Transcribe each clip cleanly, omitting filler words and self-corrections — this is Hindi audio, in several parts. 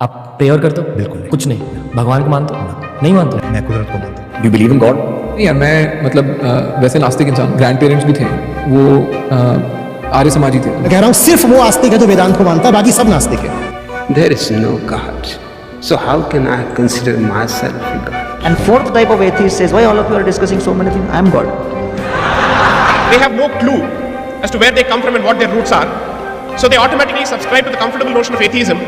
आप प्रेयर करते हो? बिल्कुल नहीं। कुछ नहीं। भगवान को मानते हो? नहीं मानते हो? मैं कुदरत को मानता हूँ। Do you believe in God? नहीं, मैं मतलब वैसे नास्तिक इंसान, ग्रैंड पेरेंट्स भी थे, वो आर्य समाजी थे। मैं कह रहा हूँ सिर्फ वो आस्तिक है जो वेदांत को मानता है, बाकी सब नास्तिक है। There is no God. So how can I consider myself a God? And fourth type of atheist says, why all of you are discussing so many things? I am God. They have no clue as to where they come from and what their roots are. So they automatically subscribe to the comfortable notion of atheism.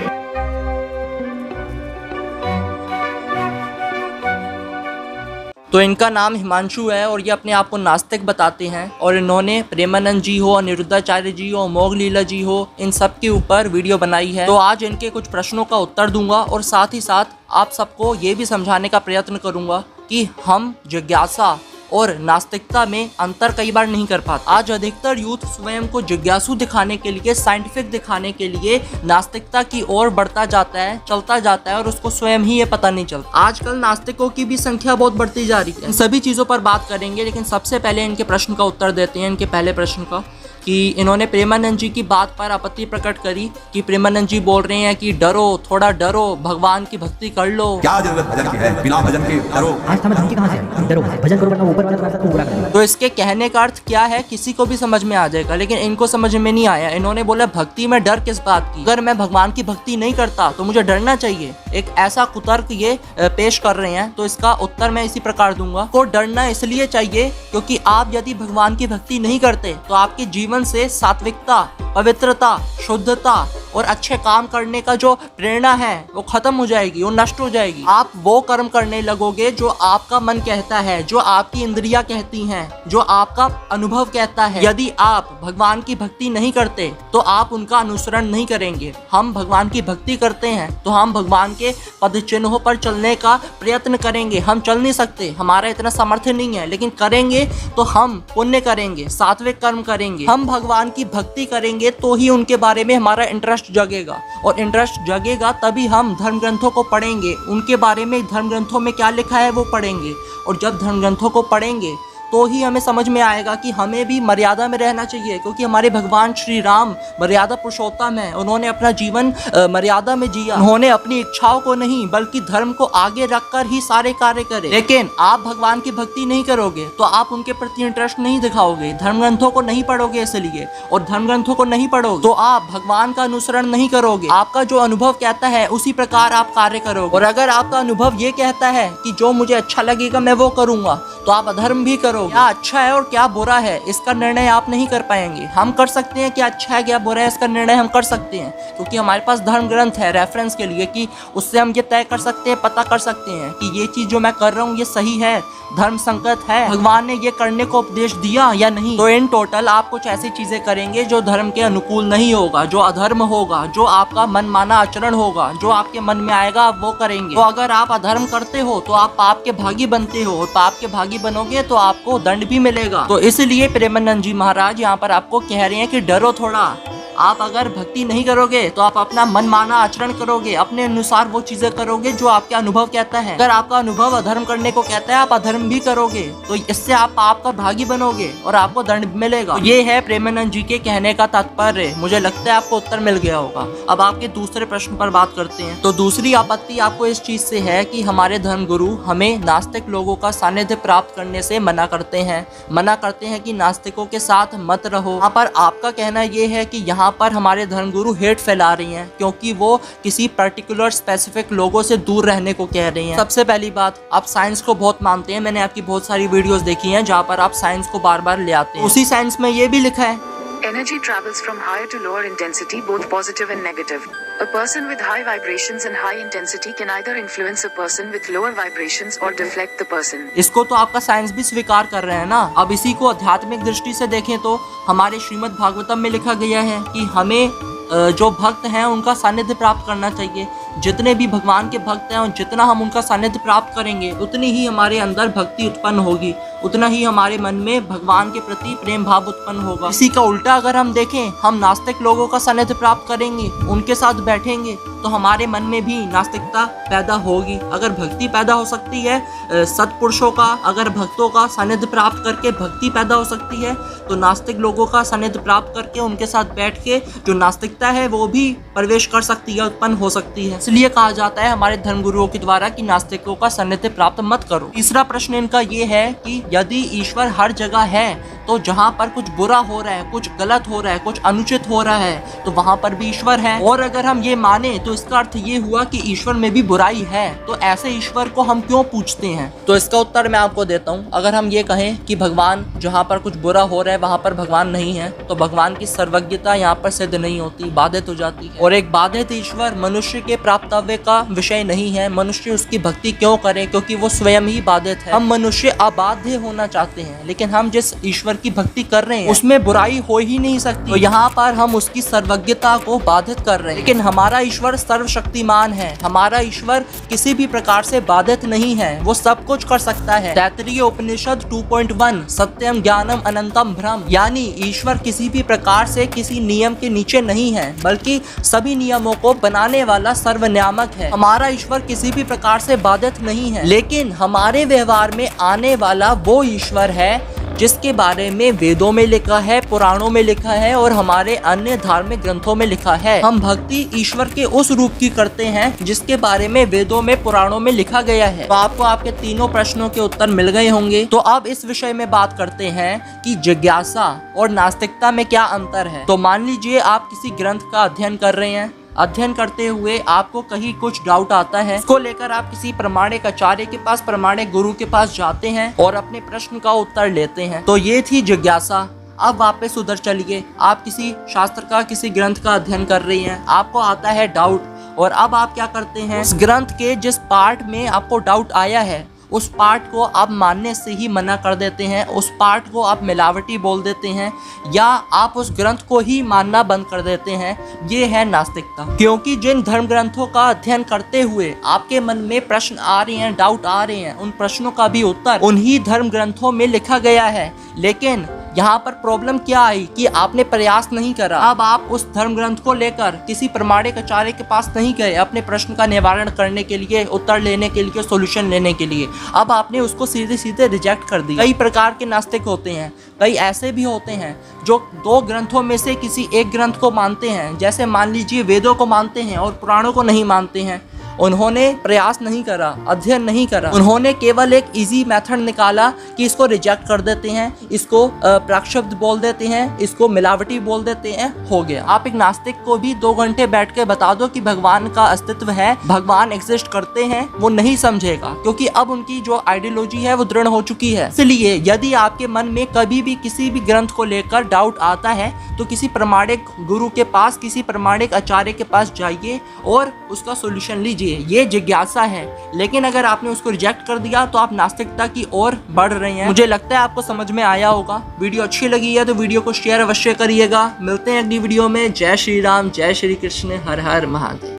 तो इनका नाम हिमांशु है और ये अपने आप को नास्तिक बताते हैं और इन्होंने प्रेमानंद जी हो, अनिरुद्धाचार्य जी हो, मोघ लीला जी हो, इन सब के ऊपर वीडियो बनाई है। तो आज इनके कुछ प्रश्नों का उत्तर दूंगा और साथ ही साथ आप सबको ये भी समझाने का प्रयत्न करूंगा कि हम जिज्ञासा और नास्तिकता में अंतर कई बार नहीं कर पाते। आज अधिकतर यूथ स्वयं को जिज्ञासु दिखाने के लिए, साइंटिफिक दिखाने के लिए नास्तिकता की ओर बढ़ता जाता है, चलता जाता है और उसको स्वयं ही ये पता नहीं चलता। आजकल नास्तिकों की भी संख्या बहुत बढ़ती जा रही है। इन सभी चीज़ों पर बात करेंगे, लेकिन सबसे पहले इनके प्रश्न का उत्तर देते हैं। इनके पहले प्रश्न का कि इन्होंने प्रेमानंद जी की बात पर आपत्ति प्रकट करी कि प्रेमानंद जी बोल रहे हैं कि डरो, थोड़ा डरो, भगवान की भक्ति कर लो। क्या जरूरत भजन की है? बिना भजन के डरो। आज समझ धमकी कहाँ से आई? डरो मत, भजन करो वरना ऊपर वाला तुम्हारे साथ बुरा करेगा। तो इसके कहने का अर्थ क्या है किसी को भी समझ में आ जाएगा, लेकिन इनको समझ में नहीं आया। इन्होंने बोला भक्ति में डर किस बात की? अगर मैं भगवान की भक्ति नहीं करता तो मुझे डरना चाहिए। एक ऐसा कुतर्क ये पेश कर रहे हैं। तो इसका उत्तर मैं इसी प्रकार दूंगा। को डरना इसलिए चाहिए क्योंकि आप यदि भगवान की भक्ति नहीं करते तो आपके जीवन से सात्विकता, पवित्रता, शुद्धता और अच्छे काम करने का जो प्रेरणा है वो खत्म हो जाएगी, वो नष्ट हो जाएगी। आप वो कर्म करने लगोगे जो आपका मन कहता है, जो आपकी इंद्रियां कहती हैं, जो आपका अनुभव कहता है। यदि आप भगवान की भक्ति नहीं करते तो आप उनका अनुसरण नहीं करेंगे। हम भगवान की भक्ति करते हैं तो हम भगवान के पद चिन्हों पर चलने का प्रयत्न करेंगे। हम चल नहीं सकते, हमारा इतना सामर्थ्य नहीं है, लेकिन करेंगे तो हम पुण्य करेंगे, सात्विक कर्म करेंगे। हम भगवान की भक्ति करेंगे तो ही उनके बारे में हमारा इंटरेस्ट जगेगा, और इंटरेस्ट जगेगा तभी हम धर्म ग्रंथों को पढ़ेंगे, उनके बारे में धर्म ग्रंथों में क्या लिखा है वो पढ़ेंगे। और जब धर्म ग्रंथों को पढ़ेंगे तो ही हमें समझ में आएगा कि हमें भी मर्यादा में रहना चाहिए, क्योंकि हमारे भगवान श्री राम मर्यादा पुरुषोत्तम है। उन्होंने अपना जीवन मर्यादा में जिया। उन्होंने अपनी इच्छाओं को नहीं बल्कि धर्म को आगे रखकर ही सारे कार्य करे। लेकिन आप भगवान की भक्ति नहीं करोगे तो आप उनके प्रति इंटरेस्ट नहीं दिखाओगे, धर्म ग्रंथों को नहीं पढ़ोगे इसलिए, और धर्म ग्रंथों को नहीं पढ़ोगे तो आप भगवान का अनुसरण नहीं करोगे। आपका जो अनुभव कहता है उसी प्रकार आप कार्य करोगे। और अगर आपका अनुभव ये कहता है कि जो मुझे अच्छा लगेगा मैं वो करूंगा, तो आप अधर्म भी करोगे। क्या अच्छा है और क्या बुरा है इसका निर्णय आप नहीं कर पाएंगे। हम कर सकते हैं क्या अच्छा है क्या बुरा है, इसका निर्णय हम कर सकते हैं, क्योंकि हमारे पास धर्म ग्रंथ है रेफरेंस के लिए, कि उससे हम ये तय कर सकते हैं, पता कर सकते हैं कि ये चीज जो मैं कर रहा हूँ ये सही है, धर्म संगत है, भगवान ने ये करने को उपदेश दिया या नहीं। तो इन टोटल आप कुछ ऐसी चीजें करेंगे जो धर्म के अनुकूल नहीं होगा, जो अधर्म होगा, जो आपका मन माना आचरण होगा, जो आपके मन में आएगा आप वो करेंगे। तो अगर आप अधर्म करते हो तो आप पाप के भागी बनते हो, और पाप के भागी बनोगे तो आपको दंड भी मिलेगा। तो इसलिए प्रेमानंद जी महाराज यहाँ पर आपको कह रहे हैं कि डरो थोड़ा। आप अगर भक्ति नहीं करोगे तो आप अपना मन माना आचरण करोगे, अपने अनुसार वो चीजें करोगे जो आपके अनुभव कहता है। अगर आपका अनुभव अधर्म करने को कहता है आप अधर्म भी करोगे, तो इससे आप पाप का भागी बनोगे और आपको दंड मिलेगा। तो ये है प्रेमानंद जी के कहने का तात्पर्य। मुझे लगता है आपको उत्तर मिल गया होगा। अब आपके दूसरे प्रश्न पर बात करते हैं। तो दूसरी आपत्ति आपको इस चीज से है कि हमारे धर्म गुरु हमें नास्तिक लोगों का सानिध्य प्राप्त करने से मना करते हैं कि नास्तिकों के साथ मत रहो। यहाँ पर आपका कहना ये है कि यहाँ पर हमारे धर्मगुरु हेट फैला रही हैं, क्योंकि वो किसी पर्टिकुलर स्पेसिफिक लोगों से दूर रहने को कह रही हैं। सबसे पहली बात, आप साइंस को बहुत मानते हैं। मैंने आपकी बहुत सारी वीडियोस देखी हैं जहाँ पर आप साइंस को बार बार ले आते हैं। उसी साइंस में ये भी लिखा है Energy travels from higher to lower intensity, both positive and negative. A person with high vibrations and high intensity can either influence a person with lower vibrations or deflect the person. इसको तो आपका साइंस भी स्वीकार कर रहे हैं ना। अब इसी को आध्यात्मिक दृष्टि से देखें तो हमारे श्रीमद् भागवतम में लिखा गया है कि हमें जो भक्त हैं उनका सानिध्य प्राप्त करना चाहिए। जितने भी भगवान के भक्त हैं और जितना हम उनका सानिध्य प्राप्त करेंगे उतनी ही हमारे अंदर भक्ति उत्पन्न होगी, उतना ही हमारे मन में भगवान के प्रति प्रेम भाव उत्पन्न होगा। इसी का उल्टा अगर हम देखें, हम नास्तिक लोगों का सानिध्य प्राप्त करेंगे, उनके साथ बैठेंगे तो हमारे मन में भी नास्तिकता पैदा होगी। अगर भक्ति पैदा हो सकती है सत्पुरुषों का, अगर भक्तों का सानिध्य प्राप्त करके भक्ति पैदा हो सकती है, तो नास्तिक लोगों का सानिध्य प्राप्त करके उनके साथ बैठ के जो नास्तिकता है वो भी प्रवेश कर सकती है, उत्पन्न हो सकती है। इसलिए कहा जाता है हमारे धर्मगुरुओं के द्वारा कि नास्तिकों का सानिध्य प्राप्त मत करो। तीसरा प्रश्न इनका ये है कि यदि ईश्वर हर जगह है तो जहाँ पर कुछ बुरा हो रहा है, कुछ गलत हो रहा है, कुछ अनुचित हो रहा है तो वहाँ पर भी ईश्वर है। और अगर हम ये माने तो इसका अर्थ ये हुआ कि ईश्वर में भी बुराई है, तो ऐसे ईश्वर को हम क्यों पूछते हैं? तो इसका उत्तर मैं आपको देता हूँ। अगर हम ये कहें कि भगवान जहाँ पर कुछ बुरा हो रहा है वहाँ पर भगवान नहीं है, तो भगवान की सर्वज्ञता यहाँ पर सिद्ध नहीं होती, बाधित हो जाती है। और एक बाधित ईश्वर मनुष्य के प्राप्तव्य का विषय नहीं है। मनुष्य उसकी भक्ति क्यों करे? क्योंकि वो स्वयं ही बाधित है। हम मनुष्य अबाध्य होना चाहते हैं, लेकिन हम जिस ईश्वर की भक्ति कर रहे हैं उसमें बुराई हो ही नहीं सकती। तो यहाँ पर हम उसकी सर्वज्ञता को बाधित कर रहे हैं। लेकिन हमारा ईश्वर सर्वशक्तिमान है, हमारा ईश्वर किसी भी प्रकार से बाधित नहीं है, वो सब कुछ कर सकता है। तैत्तिरीय उपनिषद 2.1 सत्यम ज्ञानम अनंतम ब्रह्म, यानी ईश्वर किसी भी प्रकार से किसी नियम के नीचे नहीं है, बल्कि सभी नियमों को बनाने वाला सर्वनियामक है। हमारा ईश्वर किसी भी प्रकार से बाधित नहीं है, लेकिन हमारे व्यवहार में आने वाला वो ईश्वर है जिसके बारे में वेदों में लिखा है, पुराणों में लिखा है और हमारे अन्य धार्मिक ग्रंथों में लिखा है। हम भक्ति ईश्वर के उस रूप की करते हैं जिसके बारे में वेदों में, पुराणों में लिखा गया है। तो आपको आपके तीनों प्रश्नों के उत्तर मिल गए होंगे। तो अब इस विषय में बात करते हैं कि जिज्ञासा और नास्तिकता में क्या अंतर है। तो मान लीजिए आप किसी ग्रंथ का अध्ययन कर रहे हैं, अध्ययन करते हुए आपको कहीं कुछ डाउट आता है, इसको लेकर आप किसी प्रमाणिक आचार्य के पास, प्रमाणिक गुरु के पास जाते हैं और अपने प्रश्न का उत्तर लेते हैं। तो ये थी जिज्ञासा। अब वापस उधर चलिए, आप किसी शास्त्र का, किसी ग्रंथ का अध्ययन कर रही हैं, आपको आता है डाउट, और अब आप क्या करते हैं, उस ग्रंथ के जिस पार्ट में आपको डाउट आया है उस पार्ट को आप मानने से ही मना कर देते हैं, उस पार्ट को आप मिलावटी बोल देते हैं, या आप उस ग्रंथ को ही मानना बंद कर देते हैं। ये है नास्तिकता। क्योंकि जिन धर्म ग्रंथों का अध्ययन करते हुए आपके मन में प्रश्न आ रहे हैं, डाउट आ रहे हैं, उन प्रश्नों का भी उत्तर उन्हीं धर्म ग्रंथों में लिखा गया है। लेकिन यहाँ पर प्रॉब्लम क्या आई कि आपने प्रयास नहीं करा। अब आप उस धर्म ग्रंथ को लेकर किसी प्रमाणिक आचार्य के पास नहीं गए अपने प्रश्न का निवारण करने के लिए, उत्तर लेने के लिए, सॉल्यूशन लेने के लिए। अब आपने उसको सीधे सीधे रिजेक्ट कर दिया। कई प्रकार के नास्तिक होते हैं, कई ऐसे भी होते हैं जो दो ग्रंथों में से किसी एक ग्रंथ को मानते हैं, जैसे मान लीजिए वेदों को मानते हैं और पुराणों को नहीं मानते हैं। उन्होंने प्रयास नहीं करा, अध्ययन नहीं करा, उन्होंने केवल एक इजी मेथड निकाला कि इसको रिजेक्ट कर देते हैं, इसको प्राक्षब्द बोल देते हैं, इसको मिलावटी बोल देते हैं, हो गया। आप एक नास्तिक को भी 2 घंटे बैठ के बता दो कि भगवान का अस्तित्व है, भगवान एग्जिस्ट करते हैं, वो नहीं समझेगा, क्योंकि अब उनकी जो आइडियोलॉजी है वो दृढ़ हो चुकी है। इसलिए यदि आपके मन में कभी भी किसी भी ग्रंथ को लेकर डाउट आता है तो किसी प्रमाणिक गुरु के पास, किसी प्रमाणिक आचार्य के पास जाइए और उसका सोल्यूशन लीजिए। ये जिज्ञासा है। लेकिन अगर आपने उसको रिजेक्ट कर दिया तो आप नास्तिकता की ओर बढ़ रहे हैं। मुझे लगता है आपको समझ में आया होगा। वीडियो अच्छी लगी है तो वीडियो को शेयर अवश्य करिएगा। मिलते हैं अगली वीडियो में। जय श्री राम, जय श्री कृष्ण, हर हर महादेव।